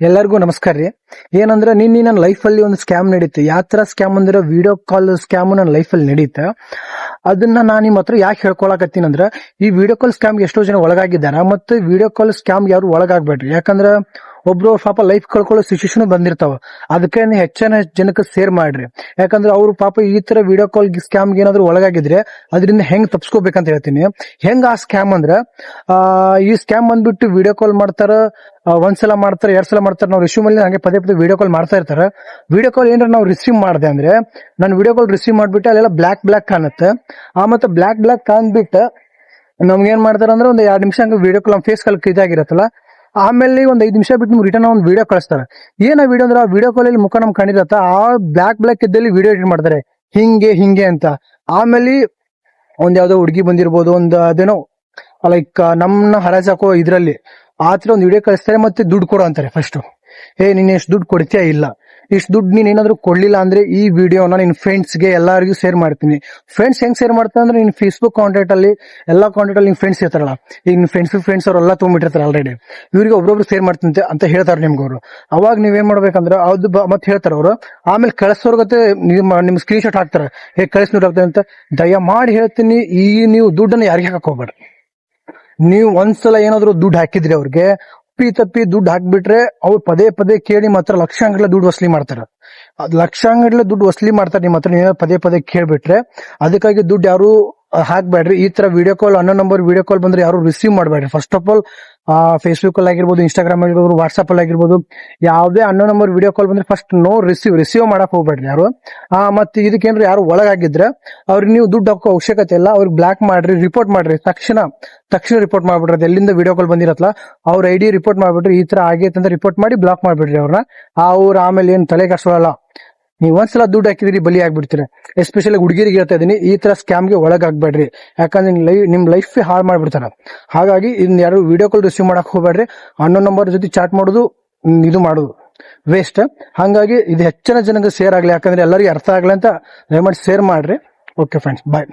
ಎಲ್ಲರಿಗೂ ನಮಸ್ಕಾರ ರೀ. ಏನಂದ್ರೆ ನಿನ್ನೆ ನನ್ನ ಲೈಫ್ ಅಲ್ಲಿ ಒಂದು ಸ್ಕ್ಯಾಮ್ ನಡೀತು. ಯಾವ ತರ ಸ್ಕ್ಯಾಮ್ ಅಂದ್ರೆ ವಿಡಿಯೋ ಕಾಲ್ ಸ್ಕ್ಯಾಮ್ ನನ್ನ ಲೈಫ್ ಅಲ್ಲಿ ನಡೀತ. ಅದನ್ನ ನಾನು ನಿಮ್ಮ ಹತ್ರ ಯಾಕೆ ಹೇಳ್ಕೊಳಕತ್ತೀನಿ ಅಂದ್ರೆ, ಈ ವಿಡಿಯೋ ಕಾಲ್ ಸ್ಕ್ಯಾಮ್ ಎಷ್ಟೋ ಜನ ಒಳಗಾಗಿದ್ದಾರೆ. ಮತ್ತೆ ವಿಡಿಯೋ ಕಾಲ್ ಸ್ಕ್ಯಾಮ್ ಯಾರು ಒಳಗಾಗ್ಬೇಡ್ರಿ. ಯಾಕಂದ್ರೆ ಒಬ್ರು ಪಾಪ ಲೈಫ್ ಕಳ್ಕೊಳ್ಳೋ ಸಿಚುವೇಶನ್ ಬಂದಿರ್ತಾವ. ಅದಕ್ಕೆ ನೀವು ಹೆಚ್ಚಿನ ಜನಕ್ಕೆ ಶೇರ್ ಮಾಡ್ರಿ. ಯಾಕಂದ್ರೆ ಅವ್ರು ಪಾಪ ಈ ತರ ವಿಡಿಯೋ ಕಾಲ್ ಸ್ಕ್ಯಾಮ್ ಏನಾದ್ರು ಒಳಗಾಗಿದ್ರೆ ಅದರಿಂದ ಹೆಂಗ್ ತಪ್ಸ್ಕೋಬೇಕಂತ ಹೇಳ್ತೀನಿ. ಹೆಂಗ್ ಆ ಸ್ಕ್ಯಾಮ್ ಅಂದ್ರೆ, ಈ ಸ್ಕ್ಯಾಮ್ ಬಂದ್ಬಿಟ್ಟು ವಿಡಿಯೋ ಕಾಲ್ ಮಾಡ್ತಾರ. ಒಂದ್ಸಲ ಮಾಡ್ತಾರೆ, 2 ಸಲ ಮಾಡ್ತಾರೆ. ನಾವು ರಿಸೀವ್ ಅಲ್ಲಿ ಹಂಗೆ ಪದೇ ಪದೇ ವಿಡಿಯೋ ಕಾಲ್ ಮಾಡ್ತಾ ಇರ್ತಾರೆ. ವಿಡಿಯೋ ಕಾಲ್ ಏನಾರ ನಾವು ರಿಸೀವ್ ಮಾಡಿದೆ ಅಂದ್ರೆ, ನಾನು ವಿಡಿಯೋ ಕಾಲ್ ರಿಸೀವ್ ಮಾಡ್ಬಿಟ್ಟು ಅಲ್ಲೆಲ್ಲ ಬ್ಲಾಕ್ ಕಾಣುತ್ತೆ. ಮತ್ತೆ ಬ್ಲಾಕ್ ಕಾಣ್ಬಿಟ್ಟು ನಮ್ಗೆ ಏನ್ ಮಾಡ್ತಾರೆ ಅಂದ್ರೆ, ಒಂದು 2 ನಿಮಿಷ ಹಂಗೆ ವಿಡಿಯೋ ಕಾಲ್ ನಮ್ಮ ಫೇಸ್ ಕಾಲ್ ಇದಾಗಿರತ್ತಲ್ಲ, ಆಮೇಲೆ ಒಂದ್ 5 ನಿಮಿಷ ಬಿಟ್ಟು ನಿಮ್ಗೆ ರಿಟರ್ನ್ ಒಂದು ವಿಡಿಯೋ ಕಳಿಸ್ತಾರೆ. ಏನ ವಿಡಿಯೋ ಅಂದ್ರೆ, ಆ ವಿಡಿಯೋ ಕಾಲ್ ಅಲ್ಲಿ ಮುಖ ನಮ್ಗೆ ಕಾಣಿರತ್ತ, ಆ ಬ್ಲಾಕ್ ಇದ್ದಲ್ಲಿ ವಿಡಿಯೋ ಎಡಿಟ್ ಮಾಡ್ತಾರೆ ಹಿಂಗೆ ಅಂತ. ಆಮೇಲೆ ಒಂದ್ ಯಾವ್ದೋ ಹುಡುಗಿ ಬಂದಿರ್ಬೋದು, ಒಂದು ಅದೇನೋ ಲೈಕ್ ನಮ್ನ ಹರಾಜಾಕೋ ಇದ್ರಲ್ಲಿ ಆತರ ಒಂದು ವಿಡಿಯೋ ಕಳಿಸ್ತಾರೆ. ಮತ್ತೆ ದುಡ್ಡು ಕೊಡು ಅಂತಾರೆ. ಫಸ್ಟ್ ನೀನ್ ಎಷ್ಟು ದುಡ್ಡು ಕೊಡ್ತೀಯಾ, ಇಲ್ಲ ಇಷ್ಟು ದುಡ್ಡು ನೀನ್ ಏನಾದ್ರು ಕೊಡ್ಲಿಲ್ಲ ಅಂದ್ರೆ ಈ ವಿಡಿಯೋನ ನಿನ್ ಫ್ರೆಂಡ್ಸ್ ಗೆ ಎಲ್ಲರಿಗೂ ಶೇರ್ ಮಾಡ್ತೀನಿ. ಫ್ರೆಂಡ್ಸ್ ಹೆಂಗ್ ಶೇರ್ ಮಾಡ್ತಾರೆ ಅಂದ್ರೆ, ನಿನ್ ಫೇಸ್ಬುಕ್ ಕಾಂಟ್ಯಾಕ್ಟ್ ಅಲ್ಲಿ ಎಲ್ಲಾ ಕಾಂಟ್ಯಾಕ್ಟ್ ಅಲ್ಲಿ ನಿನ್ ಫ್ರೆಂಡ್ಸ್ ಇರ್ತಾರಲ್ಲ, ಈಗ ನಿನ್ ಫ್ರೆಂಡ್ಸ್ ಅವರೆಲ್ಲ ತೊಗೊಂಡ್ಬಿಟ್ಟಿರ್ತಾರೆ ಆಲ್ರೆಡಿ. ಇವ್ರಿಗೆ ಒಬ್ಬೊಬ್ರು ಶೇರ್ ಮಾಡ್ತೀನಿ ಅಂತ ಹೇಳ್ತಾರೆ ನಿಮ್ಗೆ ಅವರು. ಅವಾಗ ನೀವೇನ್ ಮಾಡ್ಬೇಕಂದ್ರೆ, ಅದು ಮತ್ತೆ ಹೇಳ್ತಾರೆ ಅವರು. ಆಮೇಲೆ ಕಳಿಸೋರ್ಗತ್ತೆ ನಿಮ್ ಸ್ಕ್ರೀನ್ ಶಾಟ್ ಹಾಕ್ತಾರೆ, ಕಳಿಸ್ನೋರಾಗ್ತದೆ ಅಂತ. ದಯಮಾಡಿ ಹೇಳ್ತೀನಿ, ಈ ನೀವು ದುಡ್ಡನ್ನು ಯಾರಿಗೆ ಹಾಕೋಬೇಡ್ರಿ. ನೀವು ಒಂದ್ಸಲ ಏನಾದ್ರು ದುಡ್ಡು ಹಾಕಿದ್ರಿ ಅವ್ರಿಗೆ, ತಪ್ಪಿ ದುಡ್ಡು ಹಾಕ್ಬಿಟ್ರೆ ಅವ್ರು ಪದೇ ಪದೇ ಕೇಳಿ ಮಾತ್ರ ಲಕ್ಷಾಂಗಟ್ಲೆ ದುಡ್ಡು ವಸೂಲಿ ಮಾಡ್ತಾರೆ. ಲಕ್ಷಾಂಗಟ್ಲೆ ದುಡ್ಡು ವಸೂಲಿ ಮಾಡ್ತಾರೆ ನಿಮ್ಮ ಹತ್ರ. ನೀವು ಪದೇ ಕೇಳ್ಬಿಟ್ರೆ, ಅದಕ್ಕಾಗಿ ದುಡ್ಡು ಯಾರು ಹಾಕ್ಬೇಡ್ರಿ. ಈ ತರ ವಿಡಿಯೋ ಕಾಲ್, ಅನ್ನೋ ನಂಬರ್ ವಿಡಿಯೋ ಕಾಲ್ ಬಂದ್ರೆ ಯಾರು ರಿಸೀವ್ ಮಾಡಬೇಡ್ರಿ. ಫಸ್ಟ್ ಆಫ್ ಆಲ್ ಫೇಸ್ಬುಕ್ ಅಲ್ಲಿ ಆಗಿರ್ಬೋದು, ಇನ್ಸ್ಟಾಗ್ರಾಮ್ ಆಗಿರ್ಬೋದು, ವಾಟ್ಸ್ಆಪ್ ಅಲ್ಲಿ ಆಗಿರ್ಬೋದು, ಯಾವುದೇ ಅನ್ನೋ ನಂಬರ್ ವಿಡಿಯೋ ಕಾಲ್ ಬಂದ್ರೆ ಫಸ್ಟ್ ನೋ ರಿಸೀವ್ ಮಾಡಕ್ ಹೋಗ್ಬೇಡ್ರಿ ಯಾರು. ಮತ್ತೆ ಇದಕ್ಕೇನ್ರಿ ಯಾರು ಒಳಗಾಗಿದ್ರೆ ಅವ್ರಿಗೆ ನೀವು ದುಡ್ಡು ಹಾಕೋ ಅವಶ್ಯಕತೆ ಇಲ್ಲ. ಅವ್ರಿಗೆ ಬ್ಲಾಕ್ ಮಾಡ್ರಿ, ರಿಪೋರ್ಟ್ ಮಾಡ್ರಿ. ತಕ್ಷಣ ರಿಪೋರ್ಟ್ ಮಾಡ್ಬಿಡ್ರಿ. ಅದು ಎಲ್ಲಿಂದ ವಿಡಿಯೋ ಕಾಲ್ ಬಂದಿರತ್ತಲ್ಲ ಅವ್ರ ಐಡಿ ರಿಪೋರ್ಟ್ ಮಾಡ್ಬಿಟ್ರಿ. ಈ ತರ ಆಗೈತೆ ಅಂತ ರಿಪೋರ್ಟ್ ಮಾಡಿ ಬ್ಲಾಕ್ ಮಾಡ್ಬಿಡ್ರಿ ಅವ್ರನ್ನ. ಅವ್ರ ಆಮೇಲೆ ಏನ್ ತಲೆ ಕೆಡ್ಸೋಲ್ಲ. ನೀವು ಒಂದ್ಸಲ ದುಡ್ಡು ಹಾಕಿದ್ರಿ, ಬಲಿ ಆಗ್ಬಿಡ್ತೀರಿ. ಎಸ್ಪೆಷಲಿ ಹುಡುಗಿರಿಗೆ ಹೇಳ್ತಾ ಇದೀನಿ, ಈ ತರ ಸ್ಕ್ಯಾಮ್ಗೆ ಒಳಗಾಗ್ಬೇಡ್ರಿ. ಯಾಕಂದ್ರೆ ನಿಮ್ ಲೈಫ್ ಹಾಳು ಮಾಡ್ಬಿಡ್ತಾರ. ಹಾಗಾಗಿ ಇನ್ ಯಾರು ವಿಡಿಯೋ ಕಾಲ್ ರಿಸೀವ್ ಮಾಡಕ್ ಹೋಗ್ಬೇಡ್ರಿ. ಅನ್ನೋ ನಂಬರ್ ಜೊತೆ ಚಾಟ್ ಮಾಡೋದು, ಇದು ಮಾಡೋದು ವೇಸ್ಟ್. ಹಾಗಾಗಿ ಇದು ಹೆಚ್ಚಿನ ಜನಕ್ಕೆ ಶೇರ್ ಆಗ್ಲಿ, ಯಾಕಂದ್ರೆ ಎಲ್ಲರಿಗೂ ಅರ್ಥ ಆಗ್ಲಿ ಅಂತ ದಯಮಾಡಿ ಶೇರ್ ಮಾಡ್ರಿ. ಓಕೆ ಫ್ರೆಂಡ್ಸ್, ಬಾಯ್.